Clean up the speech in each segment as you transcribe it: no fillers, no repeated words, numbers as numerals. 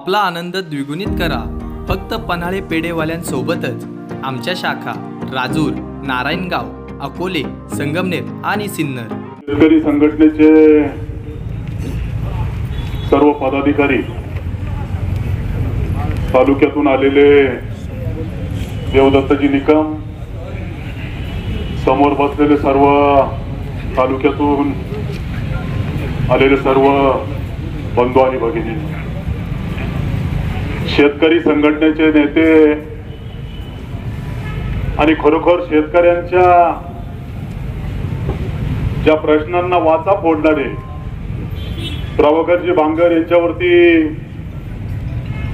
आपला आनंद द्विगुणित करा फक्त पन्हाळे पेढेवाल्यांसोबतच आमच्या शाखा राजूर, नारायणगाव, अकोले, संगमनेर आणि सिन्नर. शेतकरी संघटनेचे सर्व पदाधिकारी, तालुक्यातून आलेले देवदत्तजी निकम, समोर बसलेले सर्व तालुक्यातून आलेले सर्व बंधू आणि भगिनी, शेतकरी संघटनेचे नेते आणि खरोखर शेतकऱ्यांच्या ज्या प्रश्नांना वाचा फोडणारे प्रभाकरजी बांगर यांच्यावरती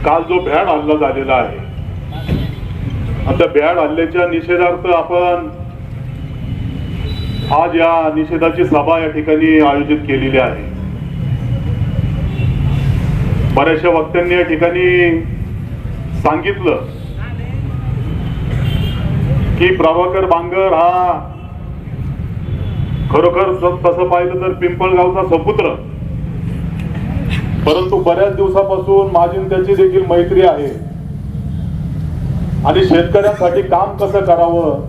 काल जो भ्याड हल्ला झालेला आहे, आणि त्या भ्याड हल्ल्याच्या निषेधार्थ आपण आज या निषेधाची सभा या ठिकाणी आयोजित केलेली आहे. बऱ्याचशा वक्त्यांनी या ठिकाणी सांगितलं की प्रभाकर बांगर हा खरोखर तसं पाहिलं तर पिंपळगावचा सपुत्र, परंतु बऱ्याच दिवसापासून माझी त्याची देखील मैत्री आहे आणि शेतकऱ्यांसाठी काम कसं करावं,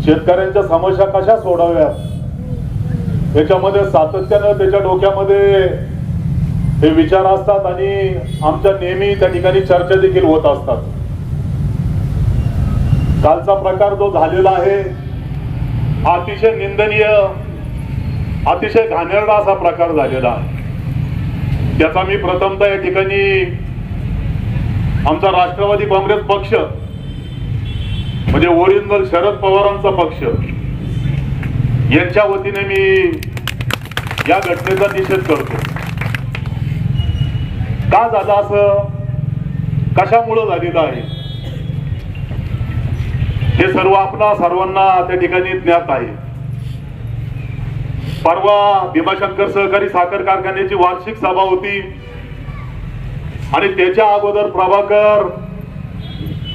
शेतकऱ्यांच्या समस्या कशा सोडाव्यात याच्यामध्ये सातत्यानं त्याच्या डोक्यामध्ये हे विचार असतात आणि आमच्या नेहमी त्या ठिकाणी चर्चा देखील होत असतात. कालचा प्रकार जो झालेला आहे हा अतिशय निंदनीय, अतिशय घाणेरडा असा प्रकार झालेला आहे. त्याचा मी प्रथमतः या ठिकाणी आमचा राष्ट्रवादी काँग्रेस पक्ष म्हणजे ओरिजिनल शरद पवारांचा पक्ष यांच्या वतीने मी या घटनेचा निषेध करतो. का झालं असं, कशामुळे झालेलं आहे हे सर्व आपणा सर्वांना त्या ठिकाणी ज्ञात आहे. परवा भीमाशंकर सहकारी साखर कारखान्याची वार्षिक सभा होती आणि त्याच्या अगोदर प्रभाकर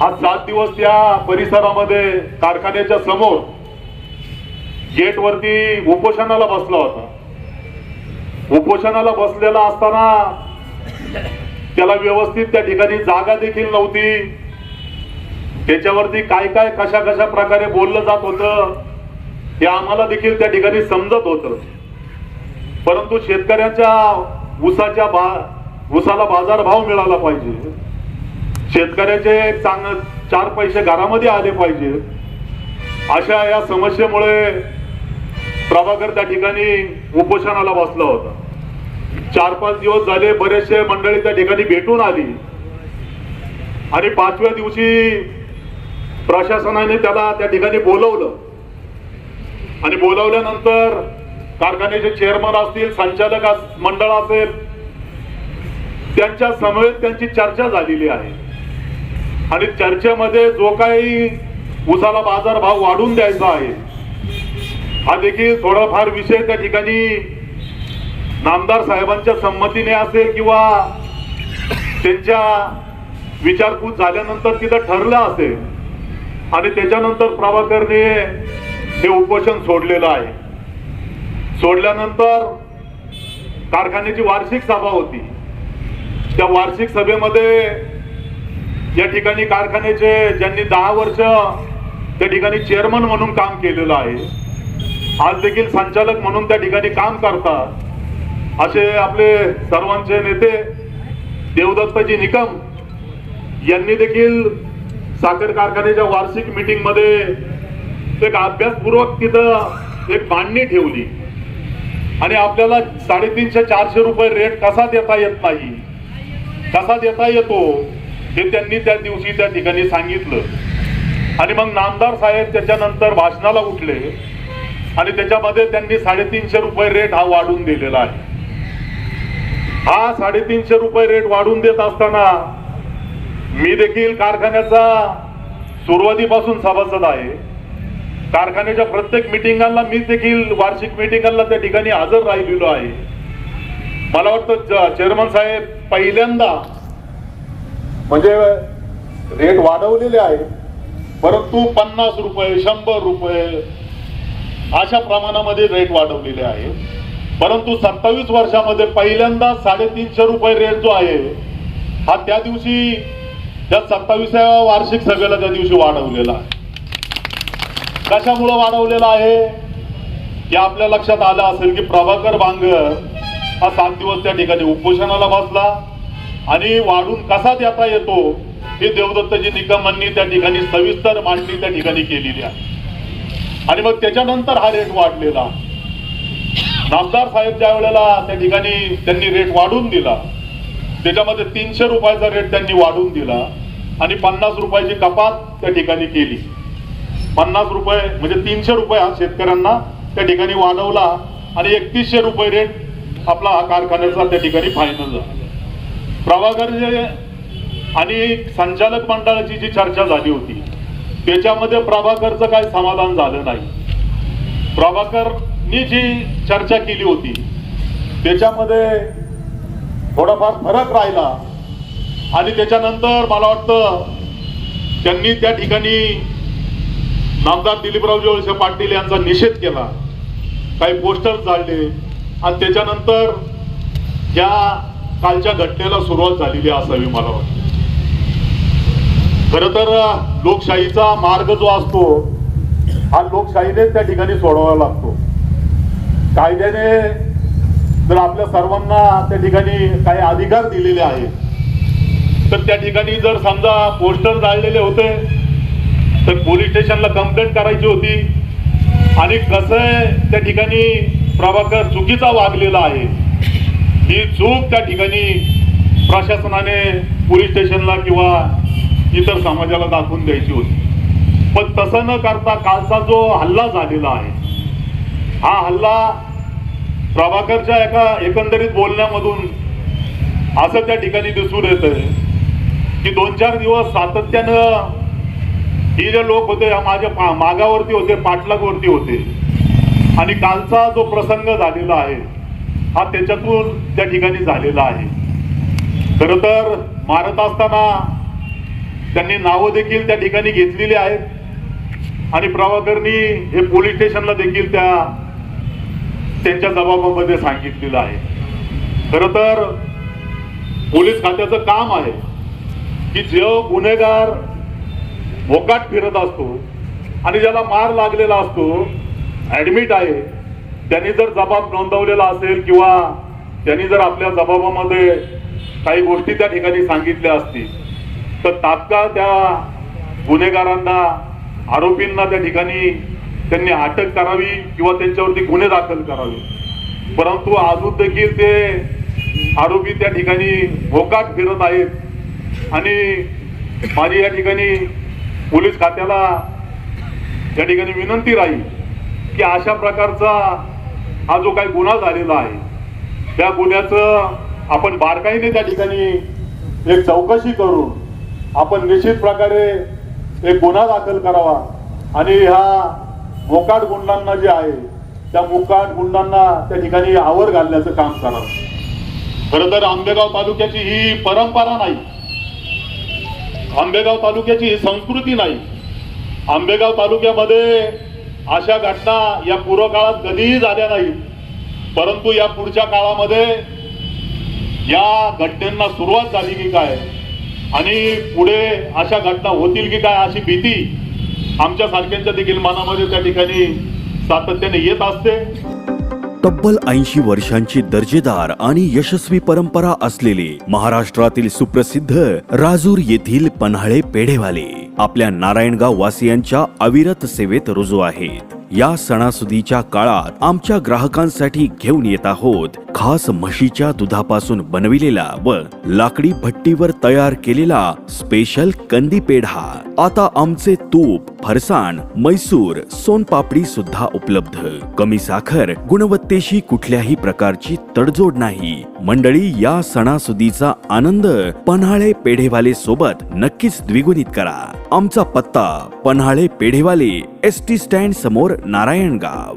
आज 7 दिवस त्या परिसरामध्ये कारखान्याच्या समोर गेट वरती उपोषणाला बसला होता. उपोषणाला बसलेला असताना त्याला व्यवस्थित त्या ठिकाणी जागा देखील नव्हती. त्याच्यावरती काय काय कशा कशा प्रकारे बोललं जात होतं हे आम्हाला देखील त्या ठिकाणी समजत होतं. परंतु शेतकऱ्यांच्या ऊसाला बाजारभाव मिळाला पाहिजे, शेतकऱ्याचे चांगले 4 पैसे घरामध्ये आले पाहिजे, अशा या समस्येमुळे प्रभाकर त्या ठिकाणी उपोषणाला बसला होता. 4-5 दिवस झाले बरेचसे मंडळी त्या ठिकाणी भेटून आली आणि 5व्या दिवशी प्रशासनाने त्याला त्या ठिकाणी बोलवलं आणि बोलवल्यानंतर कारखान्याचे चेअरमन असतील, संचालक मंडळ असेल, त्यांच्या समवेत त्यांची चर्चा झालेली आहे आणि चर्चेमध्ये जो काही ऊसाला बाजारभाव वाढवून द्यायचा आहे हा देखील थोडाफार विषय त्या ठिकाणी नामदार साहेबांच्या संमतीने असेल किंवा त्यांच्या विचारपूस झाल्यानंतर तिथं ठरलं असेल आणि त्याच्यानंतर प्रभाकरने हे उपोषण सोडलेलं आहे. सोडल्यानंतर कारखान्याची वार्षिक सभा होती. त्या वार्षिक सभेमध्ये या ठिकाणी कारखान्याचे ज्यांनी 10 वर्ष त्या ठिकाणी चेअरमन म्हणून काम केलेलं आहे, आज देखील संचालक म्हणून त्या ठिकाणी काम करतात असे आपले सर्वांचे नेते देवदत्तजी निकम यांनी देखील साखर कारखान्याच्या वार्षिक मीटिंग मध्ये एक अभ्यासपूर्वक तिथं एक मांडणी ठेवली आणि आपल्याला 350-400 रुपये रेट कसा देता येत नाही, कसा देता येतो हे त्यांनी त्या दिवशी त्या ठिकाणी सांगितलं आणि मग नामदार साहेब त्याच्यानंतर भाषणाला उठले आणि त्याच्यामध्ये त्यांनी 350 रुपये रेट हा वाढवून दिलेला आहे. हा 350 रुपये रेट वाढवून देत असताना मी देखील कारखान्याचा सुरुवातीपासून सभासद आहे. कारखान्याच्या प्रत्येक मिटिंगांना मी देखील वार्षिक मिटिंगांना त्या ठिकाणी हजर राहिलेलो आहे. मला वाटतं चेअरमन साहेब पहिल्यांदा म्हणजे रेट वाढवलेले आहे, परंतु 50 रुपये 100 रुपये अशा प्रमाणामध्ये रेट वाढवलेले आहे. परंतु 27 वर्षामध्ये पहिल्यांदा 350 रुपये रेट जो आहे हा त्या दिवशी त्या 27व्या वार्षिक सभेला त्या दिवशी वाढवलेला आहे. कशामुळे वाढवलेला आहे की आपल्या लक्षात आलं असेल की प्रभाकर बांगर हा 7 दिवस त्या ठिकाणी उपोषणाला बसला आणि वाढून कसा देता येतो हे देवदत्तजी निकमांनी त्या ठिकाणी सविस्तर मांडणी त्या ठिकाणी केलेली आहे. आणि मग त्याच्यानंतर हा रेट वाढलेला. नामदार साहेब ज्या वेळेला त्या ठिकाणी त्यांनी रेट वाढून दिला, त्याच्यामध्ये 300 रुपयाचा रेट त्यांनी वाढून दिला आणि 50 रुपयाची कपात त्या ठिकाणी केली. 50 रुपये म्हणजे 300 रुपये हा शेतकऱ्यांना त्या ठिकाणी वाढवला आणि 3100 रुपये रेट आपला हा कारखान्याचा त्या ठिकाणी फायनल झाला. प्रभाकर आणि संचालक मंडळाची जी चर्चा झाली होती त्याच्यामध्ये प्रभाकरचं काही समाधान झालं नाही. प्रभाकरनी जी चर्चा केली होती त्याच्यामध्ये थोडाफार फरक राहिला आणि त्याच्यानंतर मला वाटतं त्यांनी त्या ठिकाणी नामदार दिलीपरावजी वळसे पाटील यांचा निषेध केला, काही पोस्टर जाळले आणि त्याच्यानंतर या कालच्या घटनेला सुरुवात झालेली असावी मला वाटतं. खर तर लोकशाहीचा मार्ग जो असतो हा लोकशाहीने त्या ठिकाणी सोडवावा लागतो. कायद्याने जर आपल्या सर्वांना त्या ठिकाणी काही अधिकार दिलेले आहेत तर त्या ठिकाणी जर समजा पोस्टर जाळलेले होते तर पोलीस स्टेशनला कंप्लेंट करायची होती. आणि कसं आहे त्या ठिकाणी प्रभाकर चुकीचा वागलेला आहे ही चूक त्या ठिकाणी प्रशासनाने पोलीस स्टेशनला किंवा इतर समाजाला दाखवून द्यायची होती. पण तसं न करता कालचा जो हल्ला झालेला आहे हा हल्ला प्रभाकरच्या एका एकंदरीत बोलण्यामधून असं त्या ठिकाणी दिसून येत आहे की 2-4 दिवस सातत्यानं ही जे लोक होते माझ्या मागावरती होते, पाठलागवरती होते आणि कालचा जो प्रसंग झालेला आहे हा त्याच्यातून त्या ठिकाणी झालेला आहे. खरं तर मारत असताना त्यांनी नावं देखील त्या ठिकाणी घेतलेली आहेत आणि प्रभाकरनी हे पोलीस स्टेशनला देखील त्यांच्या जबाबामध्ये सांगितलेलं आहे. खरं तर पोलीस खात्याचं काम आहे की जो गुन्हेगार मोकाट फिरत असतो आणि ज्याला मार लागलेला असतो, ऍडमिट आहे, त्यांनी जर जबाब नोंदवलेला असेल किंवा त्यांनी जर आपल्या जबाबामध्ये काही गोष्टी त्या ठिकाणी सांगितल्या असतील तर तात्काळ त्या गुन्हेगारांना, आरोपींना त्या ठिकाणी त्यांनी अटक करावी किंवा त्यांच्यावरती गुन्हे दाखल करावे. परंतु अजून देखील ते आरोपी त्या ठिकाणी मोकाट फिरत आहेत आणि माझी या ठिकाणी पोलीस खात्याला या ठिकाणी विनंती राहील की अशा प्रकारचा हा जो काही गुन्हा झालेला आहे त्या गुन्ह्याचं आपण बारकाईने त्या ठिकाणी एक चौकशी करून आपण निश्चित प्रकारे एक गुन्हा दाखल करावा आणि ह्या मोकाट गुंडांना जे आहे त्या मोकाट गुंडांना त्या ठिकाणी आवर घालण्याचं काम करावं. खरं तर आंबेगाव तालुक्याची ही परंपरा नाही, आंबेगाव तालुक्याची ही संस्कृती नाही. आंबेगाव तालुक्यामध्ये अशा घटना या पूर्व काळात कधीही झाल्या नाहीत. परंतु या पुढच्या काळामध्ये या घटनांना सुरुवात झाली की काय आणि पुढे अशा घटना होतील की काय अशी भीती आमच्या सारख्यांच्या देखील मनामध्ये त्या ठिकाणी सातत्याने येत असते. तब्बल 80 वर्षांची दर्जेदार आणि यशस्वी परंपरा असलेले महाराष्ट्रातील सुप्रसिद्ध राजूर येथील पन्हाळे पेढेवाले आपल्या नारायणगाव वासियांच्या अविरत सेवेत रुजू आहेत. या सणासुदीच्या काळात आमच्या ग्राहकांसाठी घेऊन येत आहोत खास म्हशीच्या दुधापासून बनविलेला व लाकडी भट्टीवर तयार केलेला स्पेशल कंदी पेढा. आता आमचे तूप, फरसाण, मैसूर, सोनपापडी सुद्धा उपलब्ध. कमी साखर, गुणवत्तेशी कुठल्याही प्रकारची तडजोड नाही. मंडळी, या सणासुदीचा आनंद पन्हाळे पेढेवाले सोबत नक्कीच द्विगुणित करा. आमचा पत्ता पन्हाळे पेढेवाले, एसटी स्टँड समोर, नारायणगाव.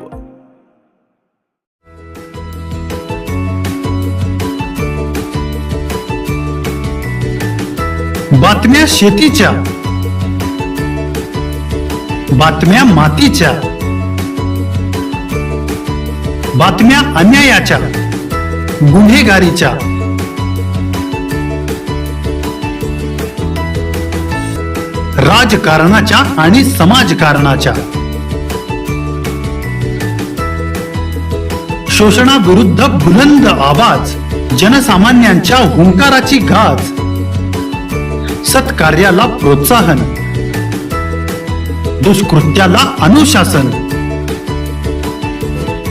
बातम्या शेतीच्या, बातम्या मातीच्या, बातम्या अन्यायाच्या, गुन्हेगारीच्या, राजकारणाच्या आणि समाजकारणाच्या. शोषणाविरुद्ध बुलंद आवाज, जनसामान्यांच्या हुंकाराची गाज. सत्कार्याला प्रोत्साहन, दुष्कृत्याला अनुशासन.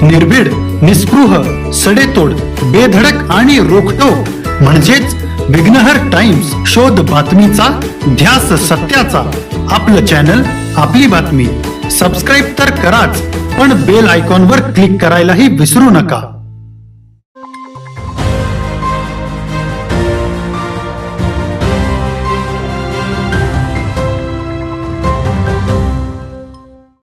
निर्भीड, निस्पृह, सडेतोड, बेधडक आणि रोखटोक म्हणजेच विघ्नहर टाइम्स. शोध बातमीचा, ध्यास सत्याचा. आपलं चॅनल, आपली बातमी. सबस्क्राईब तर कराच, पण बेल आयकॉनवर क्लिक करायलाही विसरू नका.